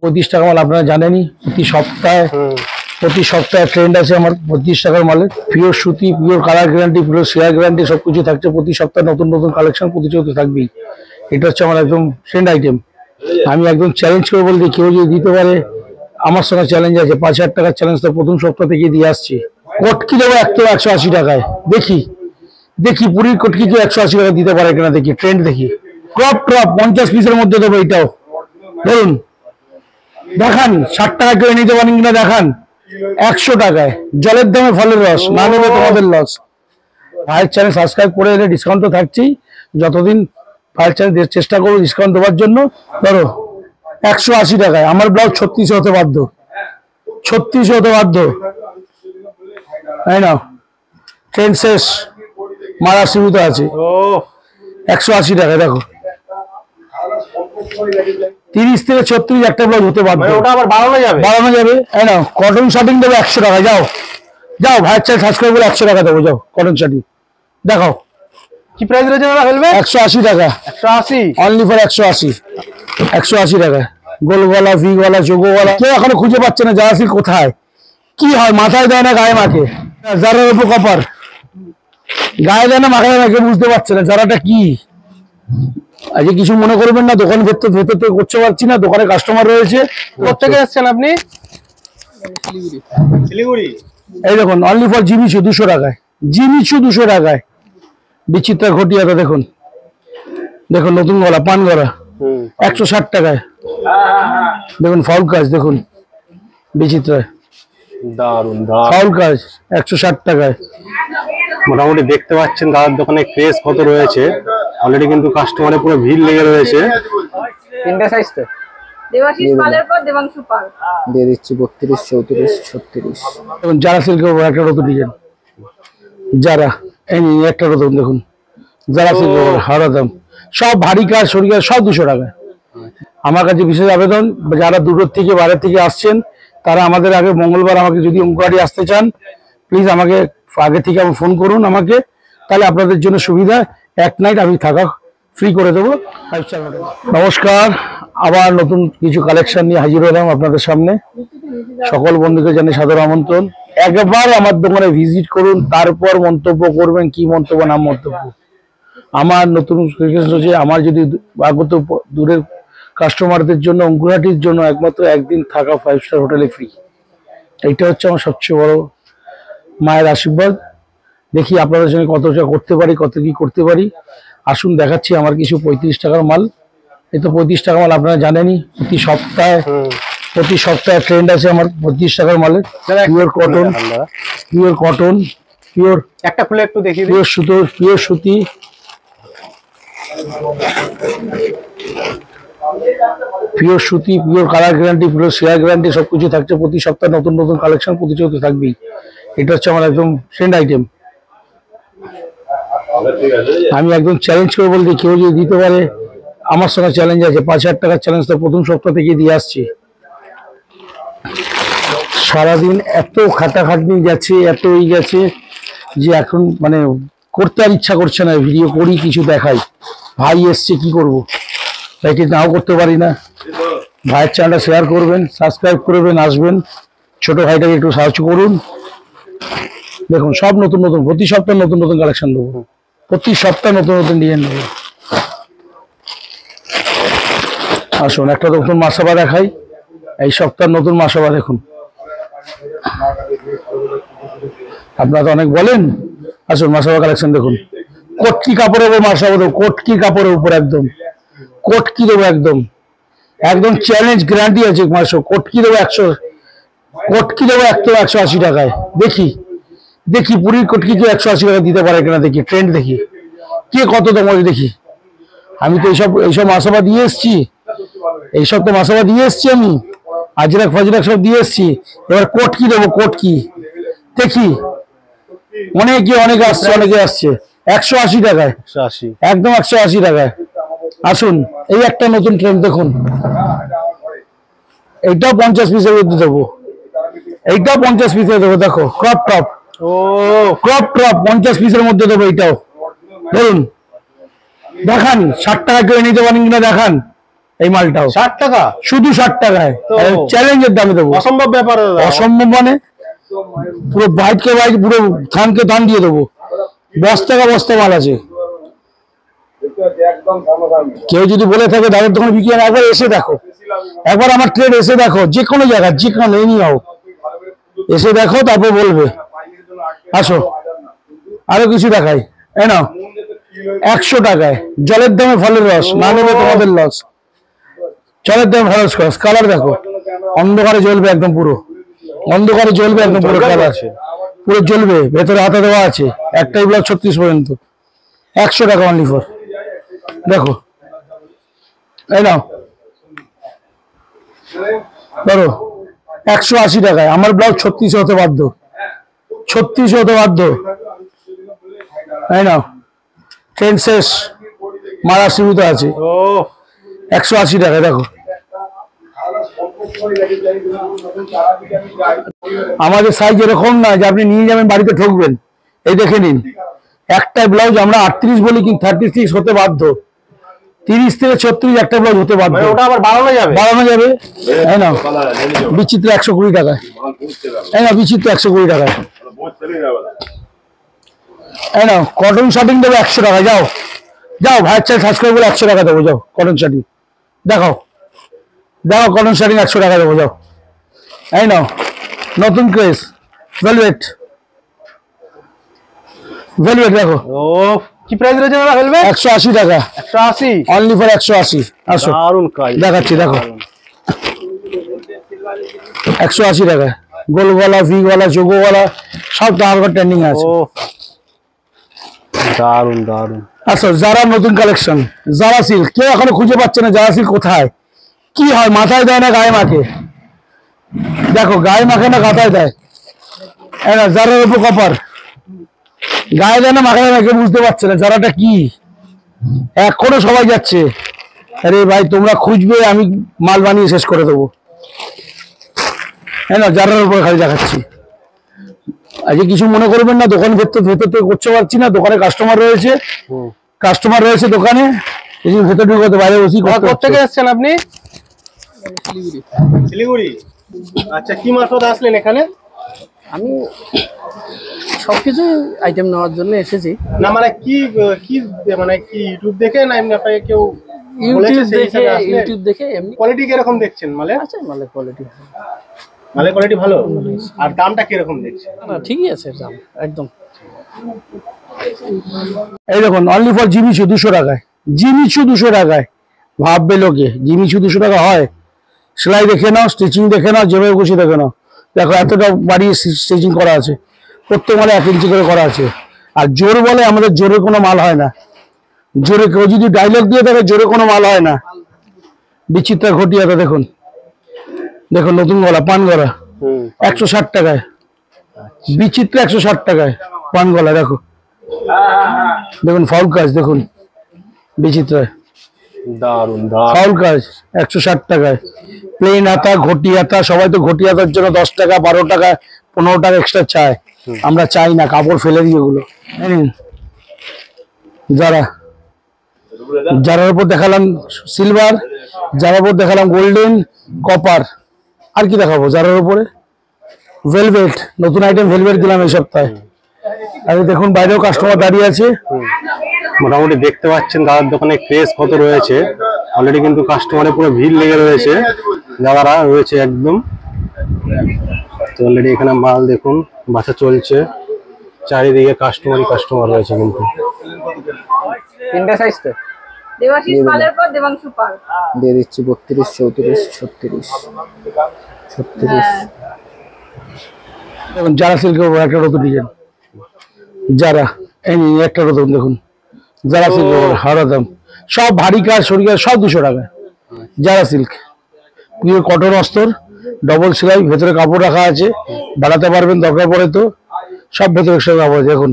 25 টাকা মাল আপনারা জানেনই, প্রতি সপ্তাহে ট্রেন্ড আছে আমার 25 টাকার মালে। পিওর সুতি, pure colour guarantee, pure share guarantee সবকিছু থাকছে। প্রতি সপ্তাহে নতুন নতুন কালেকশন প্রতিনিয়ত থাকবেই। এটা হচ্ছে আমার একদম ট্রেন্ড আইটেম। আমি একদম চ্যালেঞ্জ করে বলতে, কেউ যদি দিতে পারে আমার সঙ্গে চ্যালেঞ্জ আছে। 5,000 টাকার চ্যালেঞ্জ তো প্রথম সপ্তাহ থেকে দিয়ে আসছি। কটকি দেবো একদম 180 টাকায়। দেখি পুরীর কটকি কেউ 180 টাকা দিতে পারে কিনা, দেখি ট্রেন্ড দেখি। ক্রপ 50 পিসের মধ্যে দেবো। এটাও ধরুন, দেখান 60 টাকা কেউ নিতে পারেন কিনা দেখান। 100 টাকায় জলের দামে ফলের রস, না নেবে তোমাদের লস। ভাইয়ের চ্যানেল সাবস্ক্রাইব করে এলে ডিসকাউন্ট তো থাকছেই। যতদিন ভাইয়ের চ্যানেল চেষ্টা করবো ডিসকাউন্ট দেওয়ার জন্য। ধরো 180 টাকায় আমার ব্লাউজ 36 হতে বাধ্য, 36 হতে বাধ্য, তাই না? ট্রেন শেষ, মারা সীমিত আছে। 180 টাকায় দেখো, 30 থেকে 36 একটা ব্লাউজ হতে বাধ্য। ওটা আবার বাড়ানো যাবে, তাই না? কটন শার্টিং দেবো 100 টাকা। যাও ভাইয়ের চ্যানেল সাবস্ক্রাইব করে 100 টাকা দেবো। যাও কটন শার্টিং দেখাও। কি প্রাইস রয়েছে দাদা? ফেলবে 180 টাকা, 180 অনলি ফর 180 টাকা। গোল গলা, ভি গলা, যোগ গলা কেউ এখনো খুঁজে পাচ্ছে না। জারাসি কোথায়, কি হয়, মাথায় দেয় না গায়ে মাখে। যারার উপর কপার, গায়ে দেয় না মাথায় মাখে, বুঝতে পারছে না যারাটা কি। আজকে কিছু মনে করবেন না, দোকান ভেতর থেকে করতে পারছি না, দোকানে কাস্টমার রয়েছে। কোথেকে এসেছেন আপনি? শিলিগুড়ি। এই দেখুন, অনলি ফর জিমিচু 200 টাকায়। জিমিচু 200 টাকায়। বিচিত্রা ঘটিয়াটা দেখুন, নতুন গলা, পান গলা 160 টাকায়। দেখুন ফাউল কাজ, দেখুন বিচিত্রায় দারুন ফাউল কাজ 160 টাকায়। মোটামুটি দেখতে পাচ্ছেন দাদার দোকানে ক্রেজ কত রয়েছে। অলরেডি কিন্তু কাস্টমারের পুরো ভিড় লেগে রয়েছে। তিনটা সাইজ তো দেবাশিস পালের পর দেবাংশু পাল দিয়ে দিচ্ছি 32, 34, 36। দেখুন যারা সিল্কের উপর একটা নতুন ডিজাইন, যারা এই একটা নতুন দেখুন, যারা সিল্কের উপর হাওড়া দাম, সব ভারী কাজ, সরি কাজ, সব 200 টাকায়। আমার কাছে বিশেষ আবেদন, যারা দূরের থেকে বাইরের থেকে আসছেন তারা আমাদের আগে মঙ্গলবার আমাকে যদি অঙ্কুয়ারি আসতে চান, প্লিজ আমাকে আগে থেকে ফোন করুন আমাকে, তাহলে আপনাদের জন্য সুবিধা। এক নাইট আমি থাকা ফ্রি করে দেবো। নমস্কার, আবার নতুন কিছু কালেকশন নিয়ে হাজির হলাম আপনাদের সামনে। সকল বন্ধুকে জানিয়ে সাদর আমন্ত্রণ। একবার আমার দোকানে ভিজিট করুন, তারপর মন্তব্য করবেন, কি মন্তব্য না মন্তব্য। আমার নতুন যে আমার যদি আগত দূরের কাস্টমারদের জন্য, অঙ্কুরহাটির জন্য একমাত্র একদিন থাকা 5 স্টার হোটেলে ফ্রি। এইটা হচ্ছে আমার সবচেয়ে বড় মায়ের আশীর্বাদ। দেখি আপনাদের সঙ্গে কতটা করতে পারি, কত কি করতে পারি। আসুন দেখাচ্ছি আমার কিছু 35 টাকার মাল। এই তো 35 টাকা মাল আপনারা জানেনই, প্রতি সপ্তাহে ট্রেন্ড আছে আমার 35 টাকার মালের। পিওর কটন, পিওর একটা খুলে একটু দেখিয়ে দিন। পিওর সুতি, pure colour guarantee, pure share guarantee সবকিছু থাকছে। প্রতি সপ্তাহে নতুন নতুন কালেকশন প্রতিনিয়ত থাকবেই। এটা হচ্ছে আমার একদম ট্রেন্ড আইটেম। আমি একদম চ্যালেঞ্জ করে বলতে, কেউ যদি দিতে পারে আমার সঙ্গে চ্যালেঞ্জ আছে। 5,000 টাকার চ্যালেঞ্জ তো প্রথম সপ্তাহ থেকে দিয়ে আসছি। সারাদিন এত খাটাখাটনি গেছে, এত গেছে যে এখন মানে করতে আর ইচ্ছা করছে না। ভিডিও করি, কিছু দেখাই, ভাই এসছে কি করব, ভাইকে নাও করতে পারি না। ভাইয়ের চ্যানেলটা শেয়ার করবেন, সাবস্ক্রাইব করবেন, আসবেন, ছোট ভাইটাকে একটু সাহায্য করুন। দেখুন সব নতুন নতুন, প্রতি সপ্তাহে নতুন নতুন কালেকশন দেবো, প্রতি সপ্তাহে নতুন নতুন ডিজাইন দেবো। আসুন একটা নতুন মাসাবা দেখাই। এই সপ্তাহ নতুন মাসাবা দেখুন, আপনারা তো অনেক বলেন। আসুন মাসাবা কালেকশন দেখুন। কটকি কাপড়ের উপর মাসাবা দেবো, কটকি কাপড়ের উপর একদম কটকি দেবো, একদম চ্যালেঞ্জ গ্যারান্টি আছে। কটকি দেবো 180 টাকায়। দেখি পুরীর কটকি কেউ 180 টাকা দিতে পারে কিনা, দেখি ট্রেন্ড দেখি, কে কত দাম দেখি। আমি তো এইসব মাসাবা দিয়ে এসছি, এইসব তো মাসাবা দিয়ে এসছি আমি, আজরাক ফাজরাক সব দিয়ে এসছি। এবার কটকি দেবো, কটকি দেখি। অনেকে আসছে 180 টাকায়, একদম 180 টাকায়। আসুন এই একটা নতুন ট্রেন্ড দেখুন, এইটাও 50 পিসের মধ্যে দেবো, এইটাও 50 পিসের দেবো। দেখো ক্রপ টপ, 50 পিসের মধ্যে দেবো। এইটাও ধরুন, দেখান 60 টাকা কেউ নিতে পারেন কিনা দেখান। এই মালটাও 60 টাকা, শুধু 60 টাকায় তো চ্যালেঞ্জের দামে দেবো। অসম্ভব ব্যাপার দাদা। অসম্ভব মানে পুরো বাইককে বাইক, পুরো থানকে থান দিয়ে দেবো। বস্তাকা বস্তা মাল আছে। কেউ যদি বলে থাকে দাদার দোকানে বিক্রি হয় না, একবার এসে দেখো, একবার আমার ট্রেড এসে দেখো, যে কোনো জায়গায়, যে কোনো এনি হোক এসে দেখো, তারপর বলবে। আসো আরো কিছু দেখাই। এই নাও 100 টাকায় জলের দামে ফলের রস, না নেবে তোমাদের লস। জলের দামে ফলের রস, কালার দেখো, অন্ধকারে জ্বলবে একদম, পুরো অন্ধকারে জ্বলবে একদম, পুরো কালার পুরো জ্বলবে। ভেতরে হাতে দেওয়া আছে, একটাই ব্লক 36 পর্যন্ত। 100 টাকা অনলি ফর। দেখো এই নাও ধরো 180 টাকায়। আমার ব্লাউজ 36 হতে বাধ্য, 36 হতে বাধ্য। এই নাও ট্রেন শেষ, মারা সীমিত আছে। ও 180 টাকায়। দেখো আমাদের সাইজ এরকম না যে আপনি নিয়ে যাবেন বাড়িতে ঠকবেন। এই দেখে নিন, একটা ব্লাউজ আমরা 38 বলি, কিন্তু 36 হতে বাধ্য। 30 থেকে 36 একটা ব্লাউজ হতে বাধ্য। মানে ওটা আবার বাড়ানো যাবে? বাড়ানো যাবে। তাই না, বিচিত্র 120 টাকায়। তাই না, বিচিত্র 120 টাকায়। তাই না, কটন শার্টিং দেবো 100 টাকা। যাও যাও, ভাইয়ের চাল সার্চ করে বলে 100 টাকা দেবো। যাও কটন শার্টিং দেখাও, দেখো কটন শার্টিং 100 টাকা দেবো। যাও এই নাও নতুন ক্রেজ ভেলভেট, ভেলভেট দেখো। ও কি প্রাইস রয়েছে দাদা ভেলভেট? 180 টাকা 180 অনলি ফর 180। আসো দারুন কাজ দেখাচ্ছি, দেখো 180 টাকা। গোল গলা, ভি গলা, যোগো গলা সব টাকার ট্রেন্ডিং আছে। ও দারুন দারুন। আসো যারা নতুন কালেকশন, যারা সিল্ক, কেউ এখনো খুঁজে পাচ্ছে না যারা সিল্ক কোথায়, কি হয়, মাথায় দেয় না গায়ে মাখে। দেখো গায়ে মাখে না, গাথায় দেয়। যারা উপর কপার, গায়ে দেয় না, মাথায় দেয় না, কেউ বুঝতে পারছে না যারাটা কি। এখনো সবাই যাচ্ছে, আরে ভাই তোমরা খুঁজবে, আমি মাল বানিয়ে শেষ করে দেবো। হ্যাঁ না, যারার উপরে খালি দেখাচ্ছি। আজকে কিছু মনে করবেন না, দোকান ভেতর ভেতর থেকে করতে পারছি না, দোকানে কাস্টমার রয়েছে, কাস্টমার রয়েছে দোকানে, এই যে ভেতর ঢুকে বাইরে বসি। কোথা থেকে এসেছেন আপনি? শিলিগুড়ি। আচ্ছা কি মারফত আসলেন এখানে? আমি সবকিছু আইটেম নেওয়ার জন্য এসেছি। না মানে কি কি মানে কি ইউটিউব দেখে না এমনি আপনাকে কেউ বলেছে সেই হিসাবে আসলেন? ইউটিউব দেখে এমনি। কোয়ালিটি কিরকম দেখছেন মালে? আচ্ছা, মালের কোয়ালিটি মালের কোয়ালিটি ভালো। আর দামটা কিরকম দেখছেন? না, ঠিকই আছে দাম একদম। এই দেখুন অনলি ফর জিমিচু 200 টাকায়। জিমিচু 200 টাকায়। ভাববে লোকে জিমিচু 200 টাকা হয়? সেলাই দেখে নাও, স্টিচিং দেখে নাও, যেভাবে খুশি দেখে নাও। দেখো এতটা বাড়িয়ে স্টিচিং করা আছে, প্রত্যেক মালে 1 ইঞ্চি করে করা আছে। আর জোর বলে আমাদের জোরে কোনো মাল হয় না। জোরে কেউ যদি ডায়লগ দিয়ে থাকে, জোরে কোনো মাল হয় না। বিচিত্র ঘটিয়াটা দেখুন, দেখুন নতুন গলা, পান গলা 160 টাকায়। বিচিত্র 160 টাকায় পান গলা। দেখো দেখুন ফাউল কাজ, দেখুন বিচিত্র দারুন দারুন। ফাউল কাজ 160 টাকায়। প্লেন হাতা, ঘটি হাতা, সবাই তো ঘটি হাতার জন্য 10 টাকা, 12 টাকা, 15 টাকা এক্সট্রা চায়। আমরা চাই না, কাপড় ফেলে দিই ওগুলো। যারা যারার উপর দেখালাম সিলভার, যারার উপর দেখালাম গোল্ডেন, কপার, আর কি দেখাবো যারার উপরে ভেলভেট। নতুন আইটেম ভেলভেট দিলাম এই সপ্তাহে। আর দেখুন বাইরেও কাস্টমার দাঁড়িয়ে আছে। মোটামুটি দেখতে পাচ্ছেন দাদার দোকানে ক্রেজ কত রয়েছে। অলরেডি কিন্তু কাস্টমারে পুরো ভিড় লেগে রয়েছে, দাদারা রয়েছে একদম। তো অলরেডি এখানে মাল দেখুন বাসা চলছে, চারিদিকে কাস্টমারই কাস্টমার রয়েছে কিন্তু। তিনটা সাইজ তো দেবাশিস পালের পর দেবাংশু পাল। দিয়ে দিচ্ছি 32, 34, 36, 36। দেখুন যারা সিল্কের উপর একটা নতুন ডিজাইন, যারা এই নিন একটা নতুন দেখুন, যারা সিল্কের উপর হাওড়া দাম, সব ভারী কাজ, শরীর কাজ, সব 200 টাকা। যারা সিল্ক পিওর কটন অস্তর, ডবল সেলাই, ভেতরে কাপড় রাখা আছে, বাড়াতে পারবেন দরকার পড়ে তো। সব ভেতরে একসাথে কাপড় আছে। দেখুন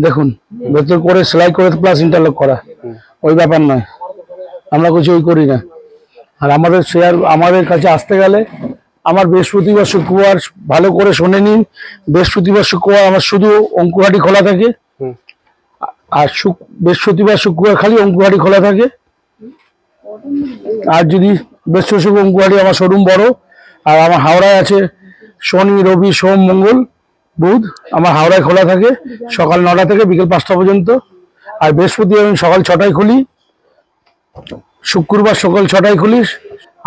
দেখুন ভেতর করে সেলাই করে প্লাস ইন্টারলক করা, ওই ব্যাপার নয়, আমরা কিছু ওই করি না। আর আমাদের শেয়ার, আমাদের কাছে আসতে গেলে আমার বৃহস্পতিবার শুক্রবার, ভালো করে শুনে নিন, বৃহস্পতিবার শুক্রবার আমার শুধু অঙ্কুহাটি খোলা থাকে। আর বৃহস্পতিবার শুক্রবার খালি অঙ্কুহাটি খোলা থাকে। আর যদি বৃহস্পতিবার অঙ্কুয়ারি আমার শোরুম বড়, আর আমার হাওড়ায় আছে শনি রবি সোম মঙ্গল বুধ, আমার হাওড়ায় খোলা থাকে সকাল 9টা থেকে বিকেল 5টা পর্যন্ত। আর বৃহস্পতিবার আমি সকাল 6টায় খুলি, শুক্রবার সকাল 6টায় খুলি।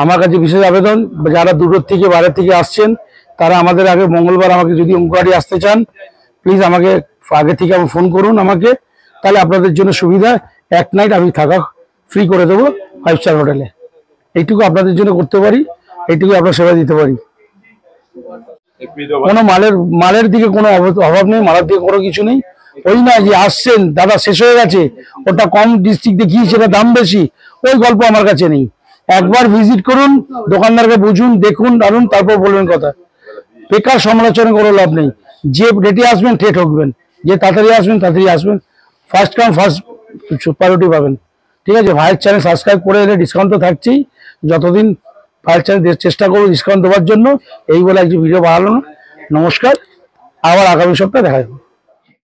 আমার কাছে বিশেষ আবেদন, যারা দূরের থেকে বাইরে থেকে আসছেন তারা আমাদের আগে মঙ্গলবার আমাকে যদি অঙ্কুয়ারি আসতে চান প্লিজ আমাকে আগে থেকে ফোন করুন আমাকে, তাহলে আপনাদের জন্য সুবিধা, এক নাইট আমি থাকা ফ্রি করে দেবো 5 স্টার হোটেলে। এইটুকু আপনাদের জন্য করতে পারি, এইটুকু আপনার সেবা দিতে পারি। কোনো মালের দিকে কোনো অভাব নেই, মালের দিকে কোনো কিছু নেই। ওই না যে আসছেন দাদা শেষ হয়ে গেছে, ওটা কম ডিস্ট্রিক্ট দেখিয়ে সেটা দাম বেশি, ওই গল্প আমার কাছে নেই। একবার ভিজিট করুন, দোকানদারকে বুঝুন, দেখুন, দারুন, তারপর বলবেন কথা। বেকার সমালোচনা কোনো লাভ নেই। যে রেটে আসবেন ঠেট ঠকবেন, যে তাড়াতাড়ি আসবেন তাড়াতাড়ি আসবেন, ফার্স্ট কাম ফার্স্ট প্রায়োরিটি পাবেন। ঠিক আছে, ভাইয়ের চ্যানেল সাবস্ক্রাইব করে এলে ডিসকাউন্ট তো থাকছেই, যতদিন ভাইয়ের চ্যানেল চেষ্টা করবো ডিসকাউন্ট দেওয়ার জন্য। এই বলে একটি ভিডিও বানালো না। নমস্কার, আবার আগামী সপ্তাহে দেখা যাবে।